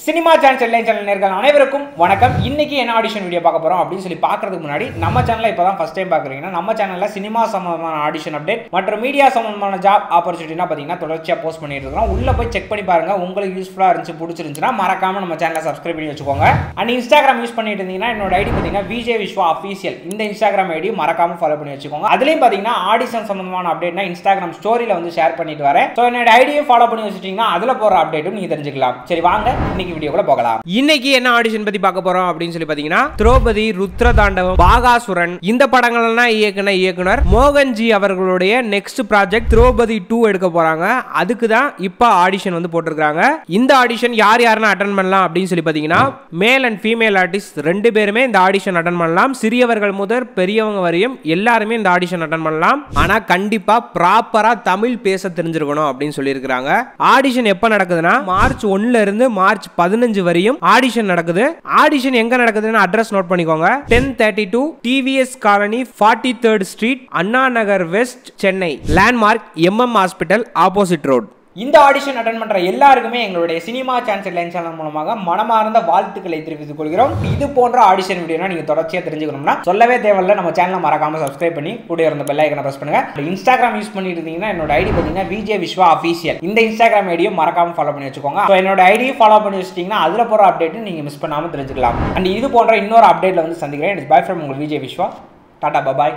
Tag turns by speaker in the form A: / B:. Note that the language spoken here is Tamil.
A: சினிமா சேனல் நேர்கள் அனைவருக்கும் வணக்கம். இன்னைக்கு என்ன ஆடிஷன் வீடியோ பார்க்க போறோம் அப்படின்னு சொல்லி பார்க்கறதுக்கு முன்னாடி நம்ம சேனலை இப்பதான் ஃபர்ஸ்ட் டைம் பார்க்குறீங்கன்னா நம்ம சேனல்ல சினிமா சம்பந்தமான ஆடிஷன் அப்டேட் மற்றும் மீடியா சம்பந்தமான ஜாப் ஆப்பர்ச்சுனிட்டினா பார்த்தீங்கன்னா தொடர்ச்சியாக போஸ்ட் பண்ணிட்டு இருக்கோம். உள்ள போய் செக் பண்ணி பாருங்க. உங்களுக்கு யூஸ்ஃபுல்லாக இருந்துச்சு பிடிச்சிருந்துச்சுன்னா மறக்காம நம்ம சேனலை சப்ஸ்கிரைப் பண்ணி வச்சுக்கோங்க. அண்ட் இன்ஸ்டாகிராம் யூஸ் பண்ணிட்டு இருந்தீங்கன்னா என்னோட ஐடி பார்த்தீங்கன்னா விஜய் விஸ்வா அஃபீஷியல் இந்த இன்ஸ்டாகிராம் ஐடி மறக்காம ஃபாலோ பண்ணி வச்சுக்கோங்க. அதுலேயும் பார்த்தீங்கன்னா ஆடிஷன் சம்பந்தமான அப்டேட்னா இன்ஸ்டாகிராம் ஸ்டோரியில் வந்து ஷேர் பண்ணிட்டு வரேன். ஸோ என்னோட ஐடியும் ஃபாலோ பண்ணி வச்சுட்டீங்கன்னா அதில் போகிற அப்டேட்டும் நீங்கள் தெரிஞ்சுக்கலாம். சரி வாங்க இன்னைக்கு வீடியோக்குள்ள போகலாம். இன்னைக்கு என்ன ஆடிஷன் பத்தி பார்க்க போறோம் அப்படின்னு சொல்லி பாத்தீங்கன்னா திரௌபதி, ருத்ரதாண்டவம், பாகாசுரன் இந்த படங்கள்லாம் இயக்குன இயக்குனர் மோகன்ஜி அவர்களுடைய நெக்ஸ்ட் ப்ராஜெக்ட் திரௌபதி 2 எடுக்க போறாங்க. அதுக்கு தான் இப்ப ஆடிஷன் வந்து போட்டிருக்காங்க. இந்த ஆடிஷன் யார் யாரெல்லாம் அட்டன் பண்ணலாம் அப்படின்னு சொல்லி பாத்தீங்கன்னா மேல் அண்ட் ஃபீமேல் ஆர்டிஸ்ட் ரெண்டு பேருமே இந்த ஆடிஷன் அட்டன் பண்ணலாம். சிறியவர்கள் முதல் பெரியவங்க வரையும் எல்லாருமே இந்த ஆடிஷன் அட்டன் பண்ணலாம். ஆனா கண்டிப்பா ப்ராப்பரா தமிழ் பேச தெரிஞ்சிருக்கணும் அப்படின்னு சொல்லி இருக்காங்க. ஆடிஷன் எப்ப நடக்குதுன்னா மார்ச் 1ல இருந்து மார்ச் 15 வரையும் ஆடிஷன் நடக்குது. ஆடிஷன் எங்க நடக்குதுன்னு அட்ரஸ் நோட் பண்ணிக்கோங்க. 1032 TVS colony 43rd street, Anna Nagar west, Chennai. Landmark MM hospital opposite road. இந்த ஆடிஷன் அட்டன் பண்ற எல்லாருக்குமே எங்களுடைய சினிமா சேனல் மூலமாக மனமார்ந்த வாழ்த்துக்களை தெரிவித்துக் கொள்கிறோம். இது போன்ற ஆடிஷன் வீடியோனா நீங்க தொடர்ச்சியா தெரிஞ்சுக்கணும்னா சொல்லவே தேவையில்லை, நம்ம சேனலை மறக்காம சப்ஸ்கிரைப் பண்ணி கூட இருந்த பெல் ஐகானை பிரஸ் பண்ணுங்க. இன்ஸ்டாகிராம் யூஸ் பண்ணிட்டு இருந்தீங்கன்னா என்னோட ஐடி பார்த்தீங்கன்னா விஜய் விஸ்வா அஃபீஷியல் இந்த இன்ஸ்டாகிராம் ஐடியும் மறக்காம ஃபாலோ பண்ணி வச்சுக்கோங்க. என்னோட ஐடியும் ஃபாலோ பண்ணி வச்சிட்டீங்கன்னா அதுல போற அப்டேட் நீங்க மிஸ் பண்ணாம தெரிஞ்சுக்கலாம். அண்ட் இது போன்ற இன்னொரு அப்டேட்ல வந்து சந்திக்கிறேன். இட்ஸ் பை ஃப்ரம் உங்கள் விஜய் விஸ்வா. டாடா பாய்.